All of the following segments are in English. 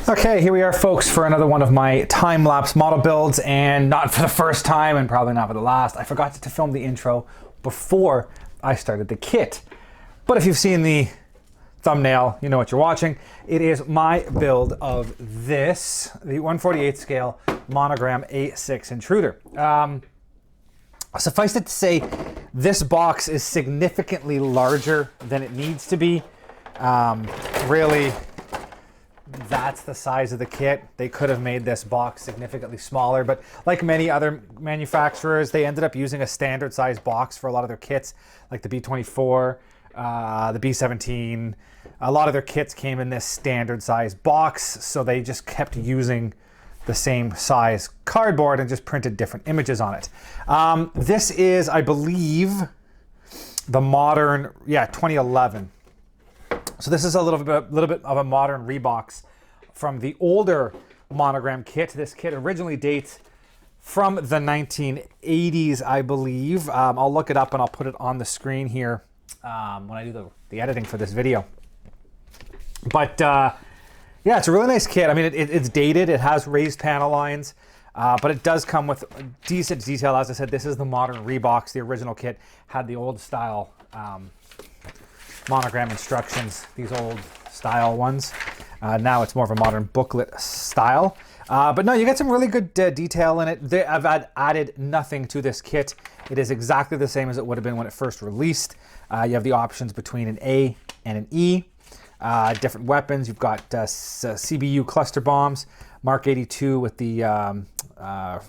Okay, here we are, folks, for another one of my time-lapse model builds, and not for the first time and probably not for the last. I forgot to film the intro before I started the kit. But if you've seen the thumbnail, you know what you're watching. It is my build of this, the 1/48 scale Monogram A-6 intruder. Suffice it to say, this box is significantly larger than it needs to be. Really, that's the size of the kit. They could have made this box significantly smaller, but like many other manufacturers, they ended up using a standard size box for a lot of their kits, like the B-24, the B-17. A lot of their kits came in this standard size box, so they just kept using the same size cardboard and just printed different images on it. This is, I believe, the modern, 2011. So this is a little bit of a modern rebox from the older Monogram kit. This kit originally dates from the 1980s, I believe. I'll look it up and I'll put it on the screen here when I do the editing for this video. But yeah, it's a really nice kit. I mean, it's dated. It has raised panel lines, but it does come with decent detail. As I said, this is the modern rebox. The original kit had the old style monogram instructions, these old style ones. Now it's more of a modern booklet style. But no, you get some really good detail in it. I've added nothing to this kit. It is exactly the same as it would have been when it first released. You have the options between an A and an E. Different weapons. You've got CBU cluster bombs, Mark 82 with the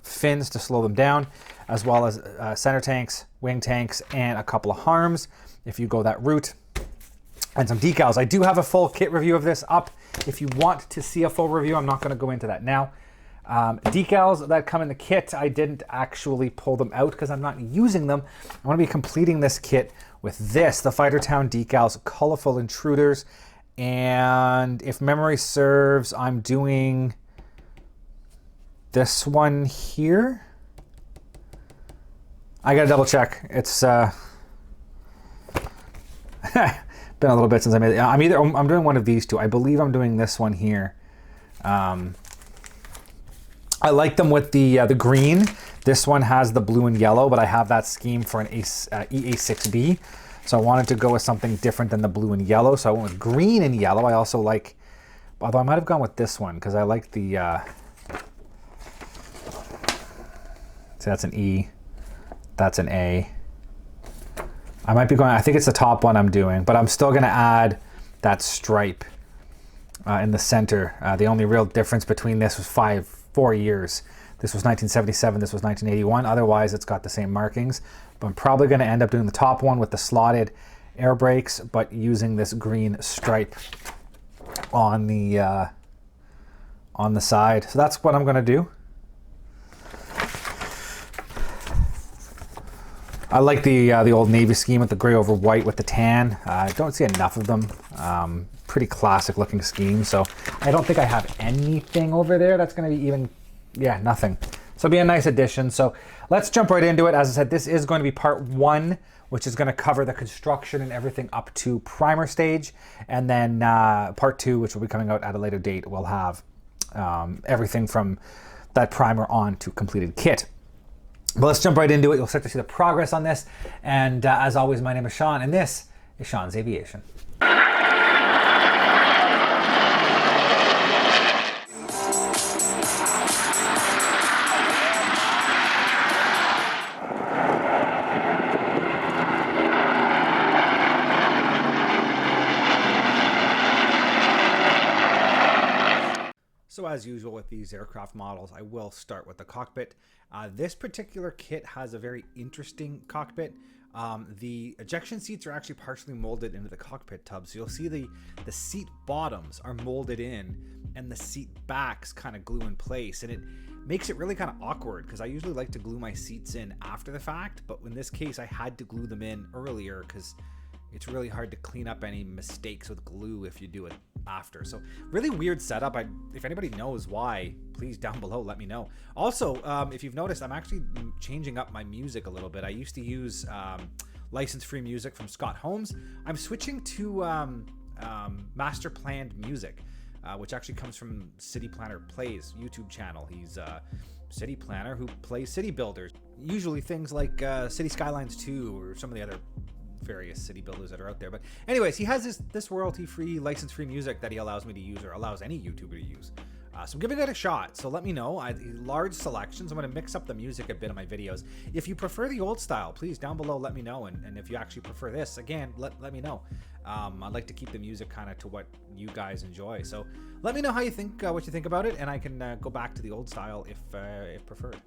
fins to slow them down, as well as center tanks, wing tanks, and a couple of harms if you go that route. And some decals. I do have a full kit review of this up. If you want to see a full review, I'm not going to go into that now. Decals that come in the kit, I didn't actually pull them out because I'm not using them. I want to be completing this kit with this, the Fightertown decals, colorful intruders. And if memory serves, I'm doing this one here. I gotta double check. It's been a little bit since I made it. I'm doing one of these two. I believe I'm doing this one here. I like them with the green. This one has the blue and yellow, but I have that scheme for an A-6B. So I wanted to go with something different than the blue and yellow. So I went with green and yellow. I also like, although I might have gone with this one because I like the, so that's an E, that's an A. I might be going, I think it's the top one I'm doing, but I'm still gonna add that stripe in the center. The only real difference between this was 4 years. This was 1977, this was 1981. Otherwise, it's got the same markings. But I'm probably gonna end up doing the top one with the slotted air brakes, but using this green stripe on the side. So that's what I'm gonna do. I like the old Navy scheme with the gray over white with the tan. I don't see enough of them. Pretty classic looking scheme. So I don't think I have anything over there that's gonna be even, yeah, nothing. So it'll be a nice addition. So let's jump right into it. As I said, this is going to be part one, which is gonna cover the construction and everything up to primer stage. And then part two, which will be coming out at a later date, will have everything from that primer on to completed kit. But let's jump right into it. You'll start to see the progress on this. And as always, my name is Sean, and this is Sean's Aviation. So as usual with these aircraft models, I will start with the cockpit. This particular kit has a very interesting cockpit. The ejection seats are actually partially molded into the cockpit tub. So you'll see the seat bottoms are molded in and the seat backs kind of glue in place. And it makes it really kind of awkward because I usually like to glue my seats in after the fact. But in this case, I had to glue them in earlier because it's really hard to clean up any mistakes with glue if you do it after. So really weird setup. If anybody knows why, please down below let me know. Also, if you've noticed, I'm actually changing up my music a little bit. I used to use license-free music from Scott Holmes. I'm switching to master planned music. which actually comes from City Planner Plays YouTube channel. He's a city planner who plays city builders, usually things like City Skylines 2 or some of the other various city builders that are out there. But anyways, he has this royalty-free, license-free music that he allows me to use, or allows any YouTuber to use. So I'm giving it a shot. So let me know. Large selections. I'm going to mix up the music a bit in my videos. If you prefer the old style, please down below let me know. And if you actually prefer this, again, let me know. I'd like to keep the music kind of to what you guys enjoy. So let me know how you think, what you think about it, and I can go back to the old style if preferred.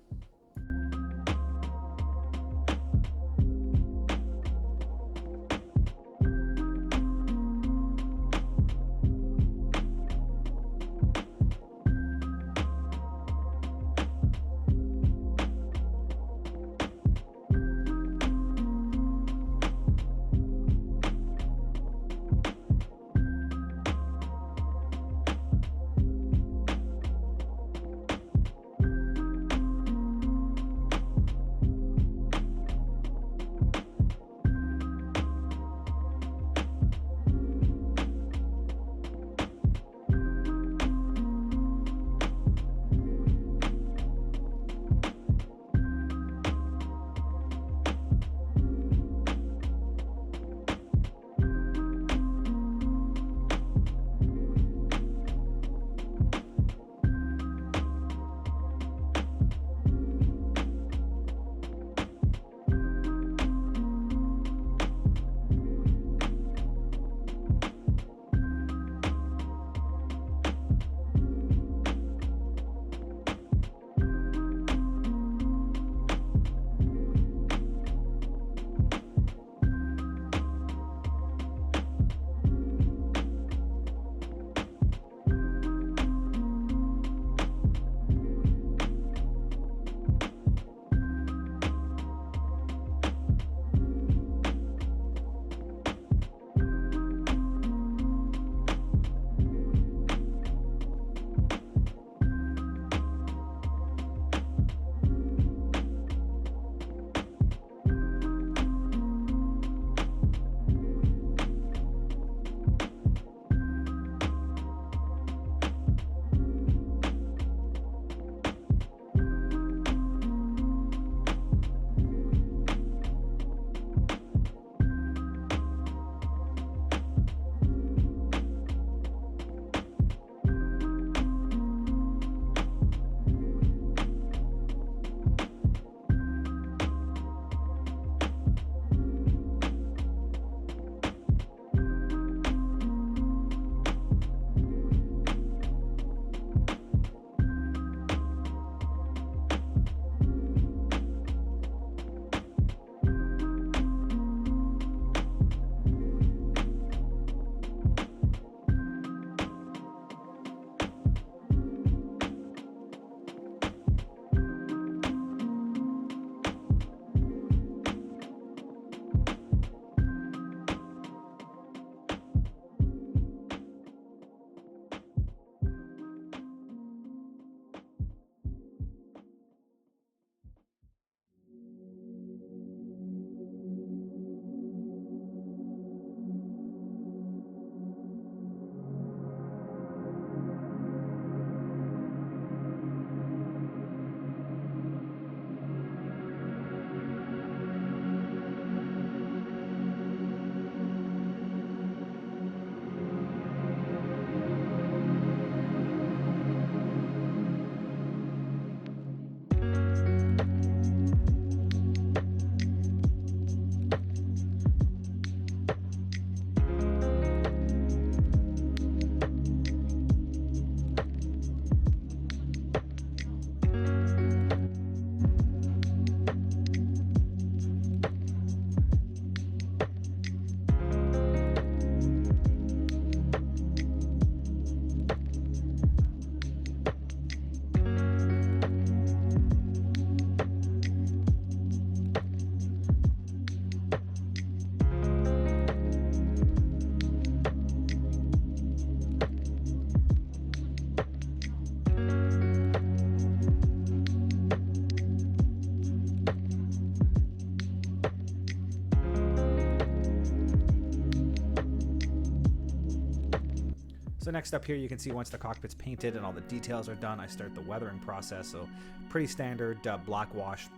So next up here, you can see once the cockpit's painted and all the details are done, I start the weathering process. So pretty standard black wash,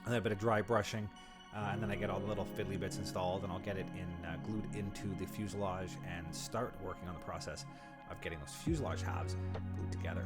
and then a bit of dry brushing, and then I get all the little fiddly bits installed, and I'll get it glued into the fuselage and start working on the process of getting those fuselage halves glued together.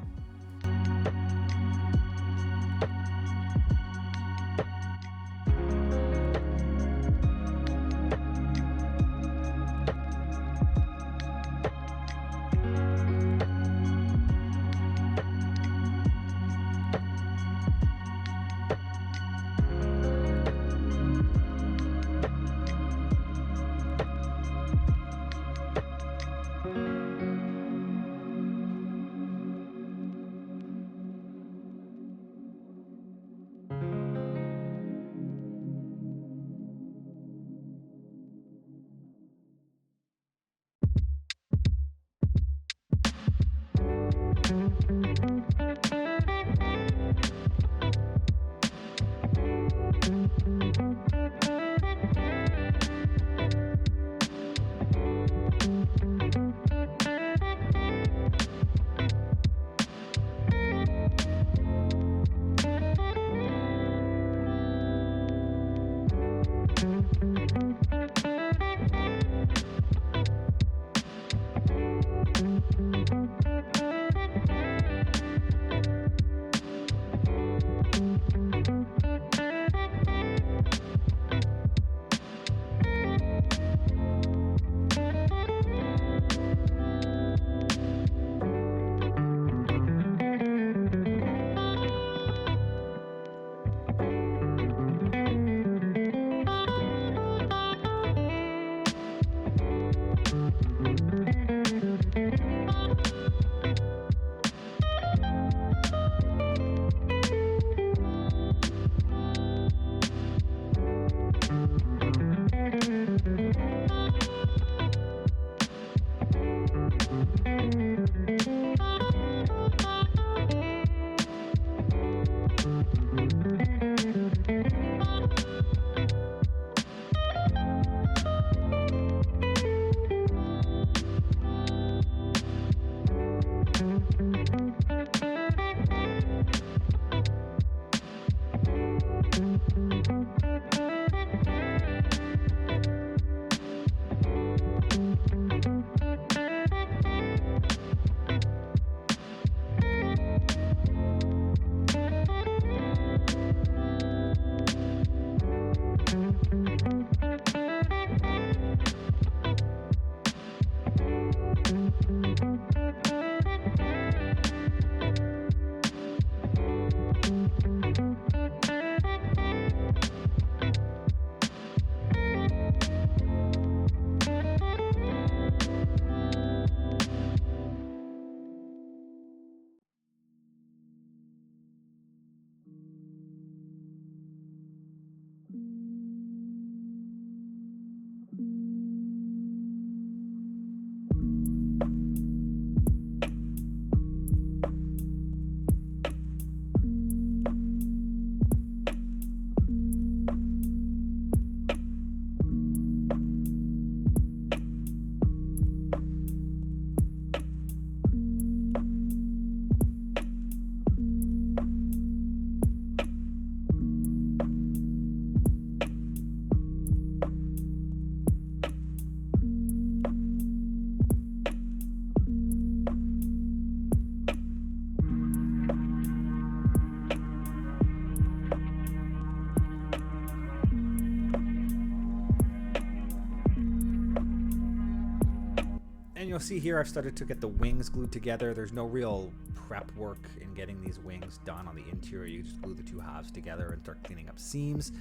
And you'll see here I've started to get the wings glued together. There's no real prep work in getting these wings done on the interior. You just glue the two halves together and start cleaning up seams.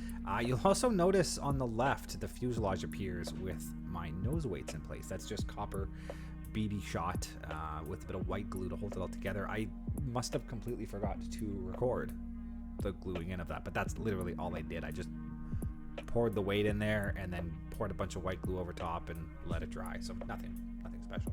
You'll also notice on the left the fuselage appears with my nose weights in place. That's just copper BB shot with a bit of white glue to hold it all together. I must have completely forgot to record the gluing in of that, but that's literally all I did. I just poured the weight in there and then poured a bunch of white glue over top and let it dry. So nothing special.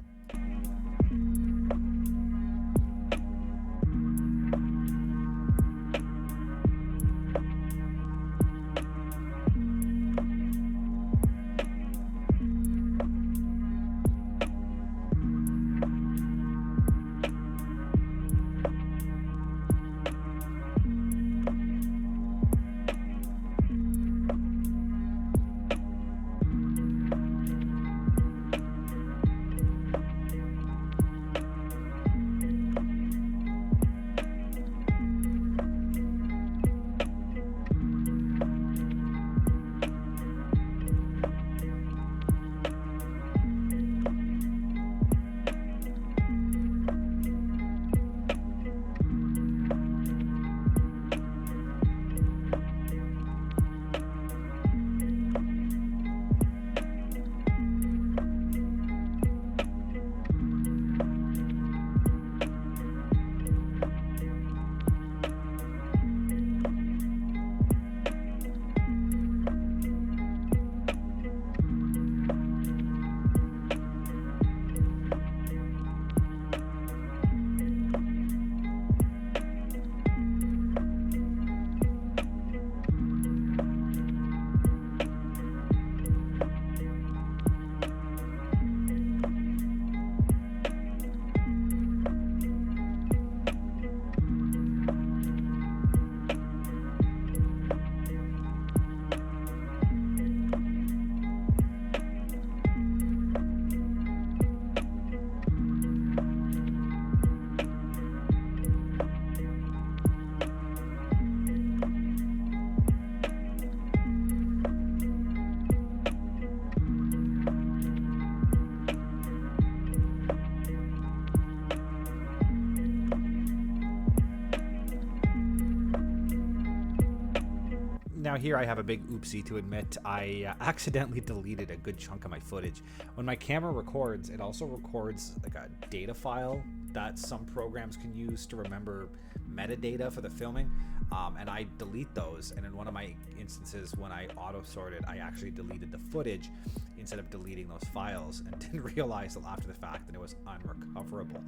Now here I have a big oopsie to admit. I accidentally deleted a good chunk of my footage. When my camera records, it also records like a data file that some programs can use to remember metadata for the filming. And I delete those. And in one of my instances, when I auto-sorted, I actually deleted the footage instead of deleting those files, and didn't realize until after the fact that it was unrecoverable.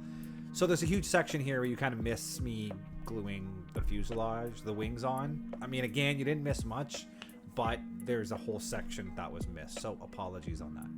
So there's a huge section here where you kind of miss me gluing the fuselage, the wings on. I mean, again, you didn't miss much, but there's a whole section that was missed. So apologies on that.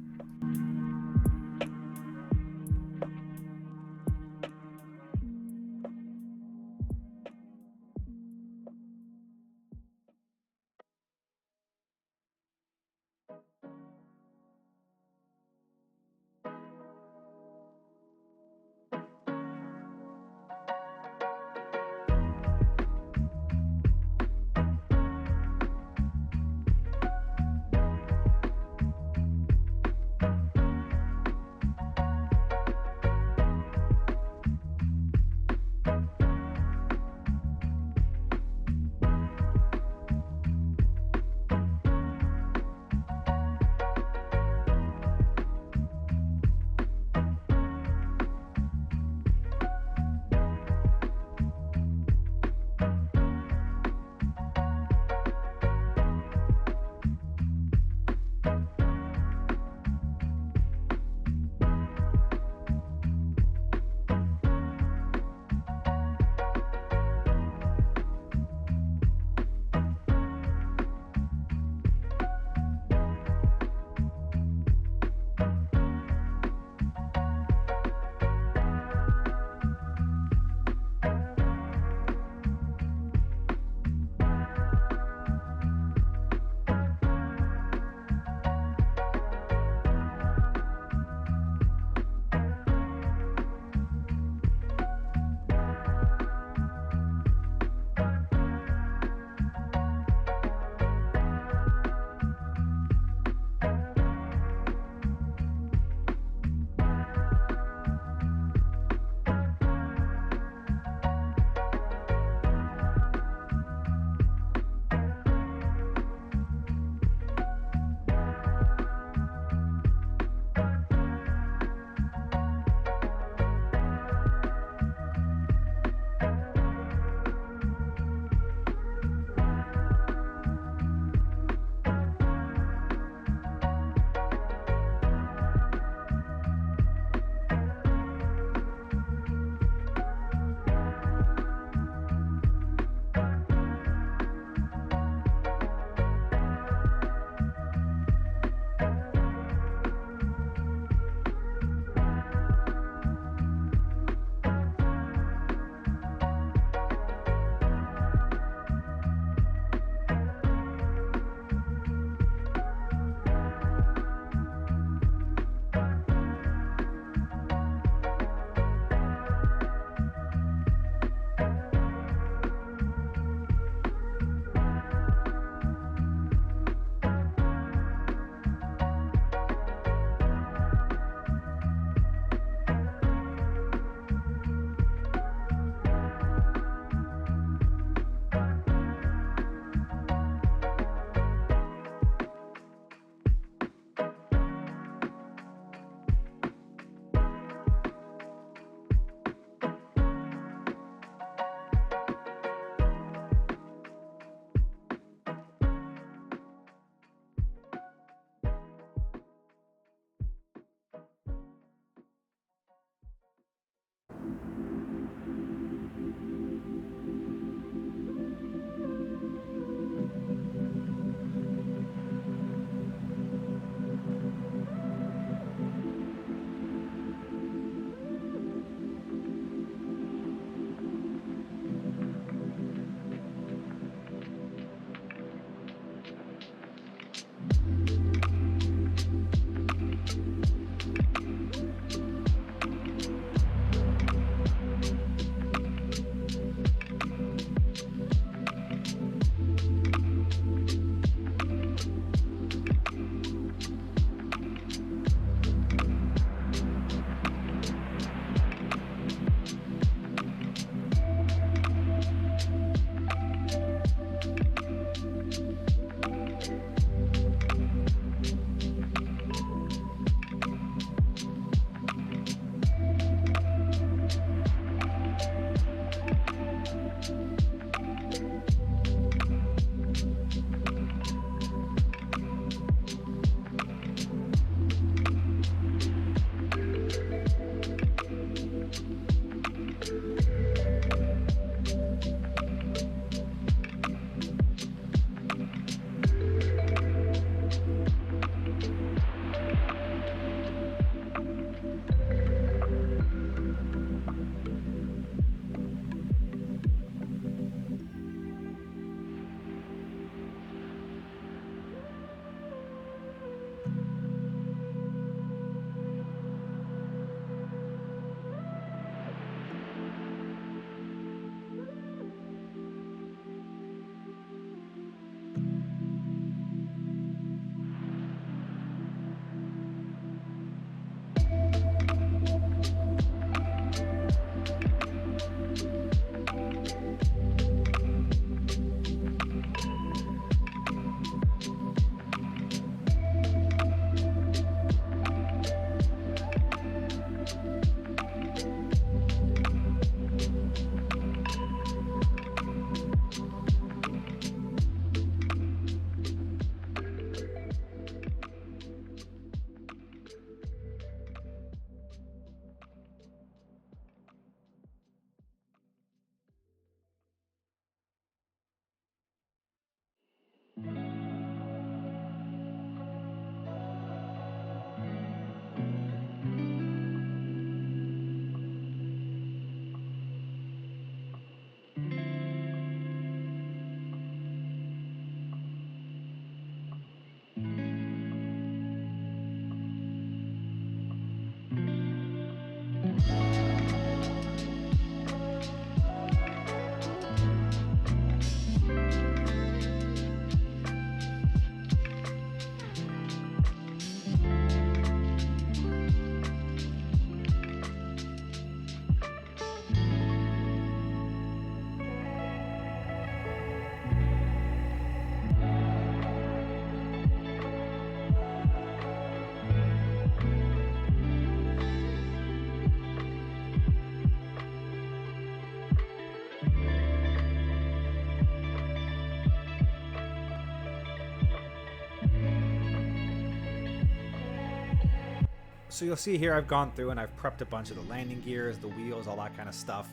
So you'll see here I've gone through and I've prepped a bunch of the landing gears, the wheels, all that kind of stuff.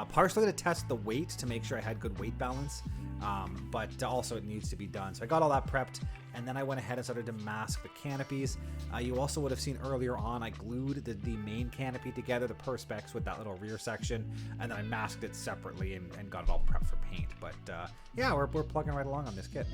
Partially to test the weight to make sure I had good weight balance, but also it needs to be done. So I got all that prepped, and then I went ahead and started to mask the canopies. You also would have seen earlier on I glued the main canopy together, the perspex, with that little rear section, and then I masked it separately and got it all prepped for paint. But yeah, we're plugging right along on this kit.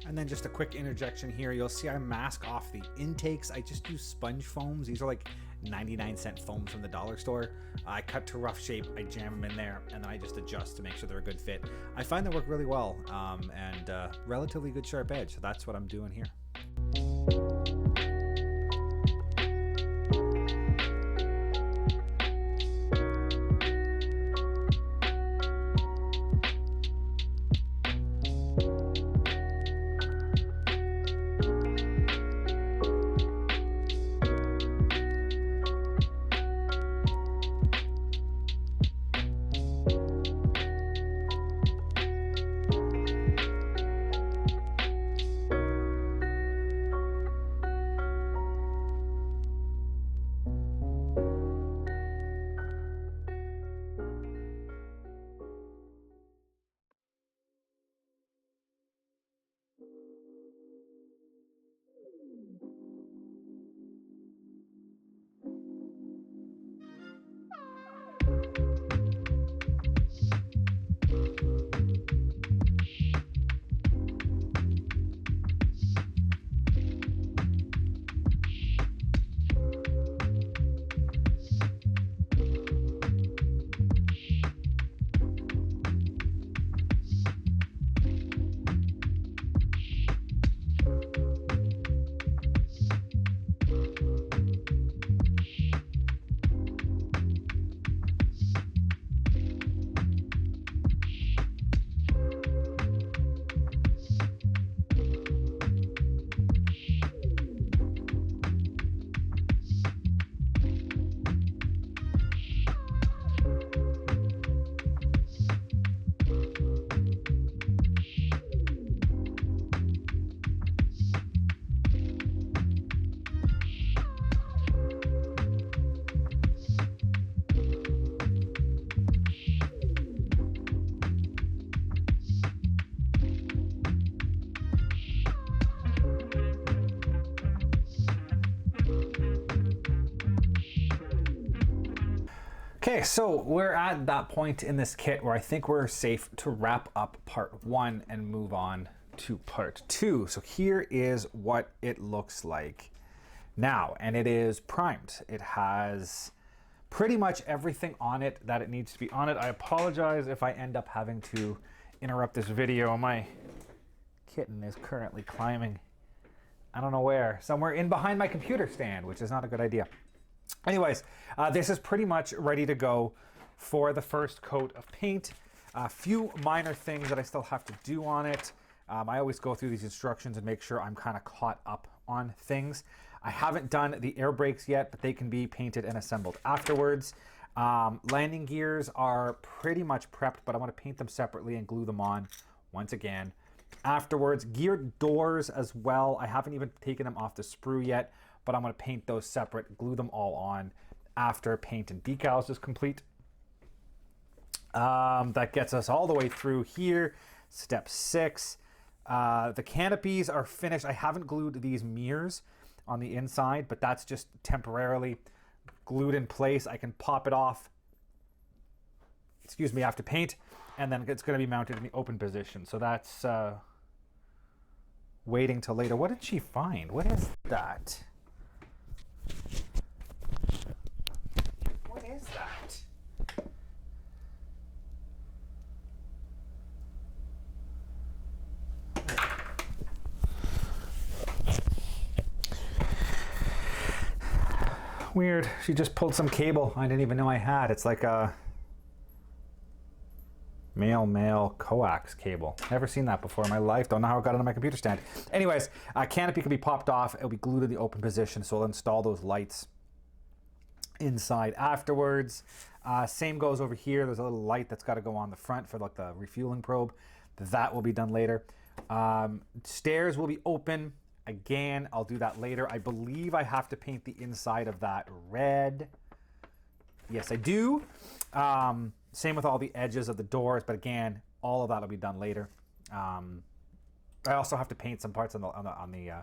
And then just a quick interjection here. You'll see I mask off the intakes. I just use sponge foams. These are like 99-cent foams from the dollar store. I cut to rough shape, I jam them in there, and then I just adjust to make sure they're a good fit. I find they work really well, and relatively good sharp edge. So that's what I'm doing here. Okay, so we're at that point in this kit where I think we're safe to wrap up part 1 and move on to part 2. So here is what it looks like now, and it is primed. It has pretty much everything on it that it needs to be on it. I apologize if I end up having to interrupt this video. My kitten is currently climbing, I don't know where, somewhere in behind my computer stand, which is not a good idea. Anyways, this is pretty much ready to go for the first coat of paint. A few minor things that I still have to do on it. I always go through these instructions and make sure I'm kind of caught up on things. I haven't done the air brakes yet, but they can be painted and assembled afterwards. Landing gears are pretty much prepped, but I want to paint them separately and glue them on once again afterwards. Geared doors as well. I haven't even taken them off the sprue yet, but I'm going to paint those separate, glue them all on after paint and decals is complete. That gets us all the way through here. Step 6. The canopies are finished. I haven't glued these mirrors on the inside, but that's just temporarily glued in place. I can pop it off, excuse me, after paint, and then it's going to be mounted in the open position. So that's waiting till later. What did she find? What is that? What is that? Weird. She just pulled some cable I didn't even know I had. It's like a male coax cable. Never seen that before in my life. Don't know how it got on my computer stand. Anyways, canopy can be popped off. It'll be glued in the open position, so I'll install those lights inside afterwards. Same goes over here. There's a little light that's got to go on the front for like the refueling probe. That will be done later. Stairs will be open. Again, I'll do that later. I believe I have to paint the inside of that red. Yes, I do. Same with all the edges of the doors, but again, all of that will be done later. I also have to paint some parts on the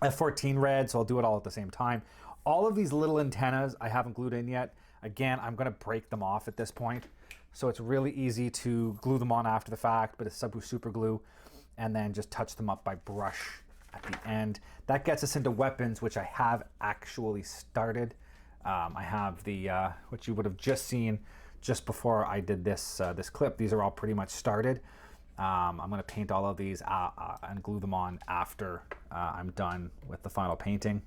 F14 red, so I'll do it all at the same time. All of these little antennas I haven't glued in yet. Again, I'm going to break them off at this point. So it's really easy to glue them on after the fact, but it's super glue, and then just touch them up by brush at the end. That gets us into weapons, which I have actually started. I have the, which you would have just seen just before I did this, this clip. These are all pretty much started. I'm going to paint all of these and glue them on after I'm done with the final painting.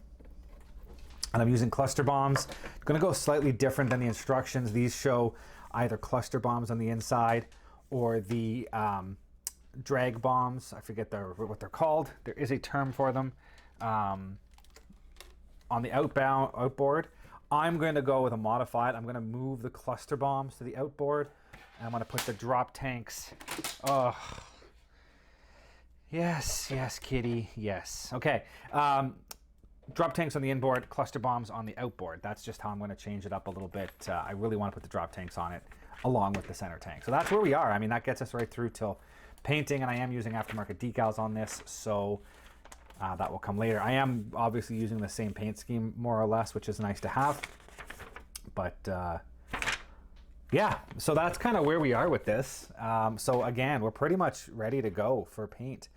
And I'm using cluster bombs. I'm going to go slightly different than the instructions. These show either cluster bombs on the inside or the drag bombs. I forget what they're called. There is a term for them. On the outboard, I'm going to go with a modified. I'm going to move the cluster bombs to the outboard. And I'm going to put the drop tanks. Oh, yes, kitty, yes. Okay. Drop tanks on the inboard, cluster bombs on the outboard. That's just how I'm going to change it up a little bit. I really want to put the drop tanks on it along with the center tank. So that's where we are. I mean, that gets us right through till painting, and I am using aftermarket decals on this, so that will come later. I am obviously using the same paint scheme more or less, which is nice to have. But yeah, so that's kind of where we are with this. So again, we're pretty much ready to go for paint.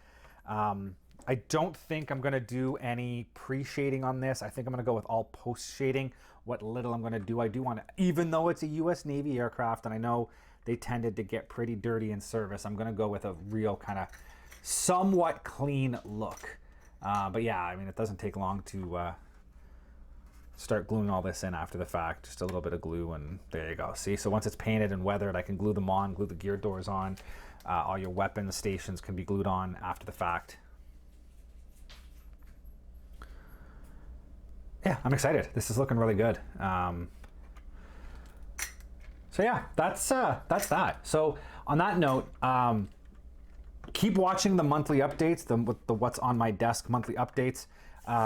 I don't think I'm going to do any pre-shading on this. I think I'm going to go with all post-shading. What little I'm going to do, I do want to, even though it's a US Navy aircraft, and I know they tended to get pretty dirty in service, I'm going to go with a real kind of somewhat clean look. But yeah, I mean, it doesn't take long to start gluing all this in after the fact. Just a little bit of glue, and there you go. See, so once it's painted and weathered, I can glue them on, glue the gear doors on. All your weapon stations can be glued on after the fact. Yeah, I'm excited. This is looking really good. So yeah, that's that. So on that note, keep watching the monthly updates, the what's on my desk monthly updates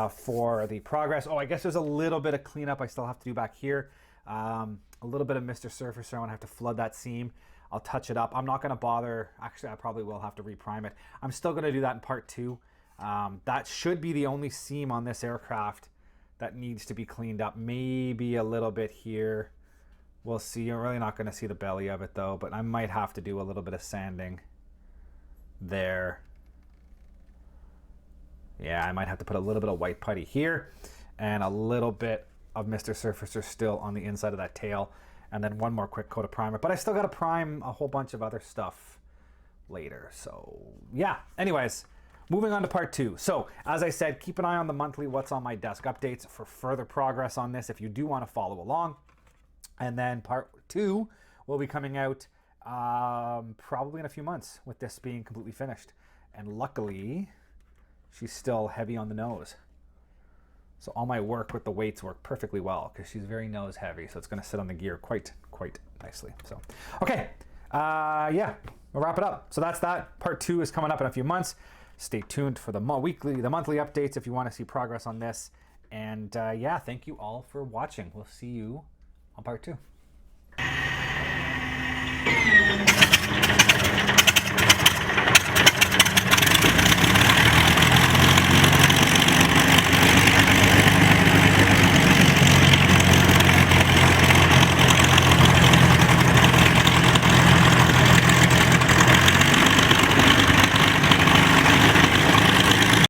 for the progress. Oh, I guess there's a little bit of cleanup I still have to do back here. A little bit of Mr. Surfacer. I'm gonna have to flood that seam. I'll touch it up. I'm not gonna bother. Actually, I probably will have to reprime it. I'm still gonna do that in part 2. That should be the only seam on this aircraft that needs to be cleaned up. Maybe a little bit here. We'll see. You're really not gonna see the belly of it though, but I might have to do a little bit of sanding there. Yeah, I might have to put a little bit of white putty here. and a little bit of Mr. Surfacer still on the inside of that tail, and then one more quick coat of primer. But I still got to prime a whole bunch of other stuff later. So yeah, anyways, moving on to part 2. So as I said, keep an eye on the monthly What's on My Desk updates for further progress on this if you do want to follow along. And then part 2 will be coming out probably in a few months, with this being completely finished. And luckily, she's still heavy on the nose. So all my work with the weights work perfectly well because she's very nose heavy. So it's going to sit on the gear quite nicely. So, okay. Yeah, we'll wrap it up. So that's that. Part 2 is coming up in a few months. Stay tuned for the monthly updates if you want to see progress on this. And yeah, thank you all for watching. We'll see you on part 2.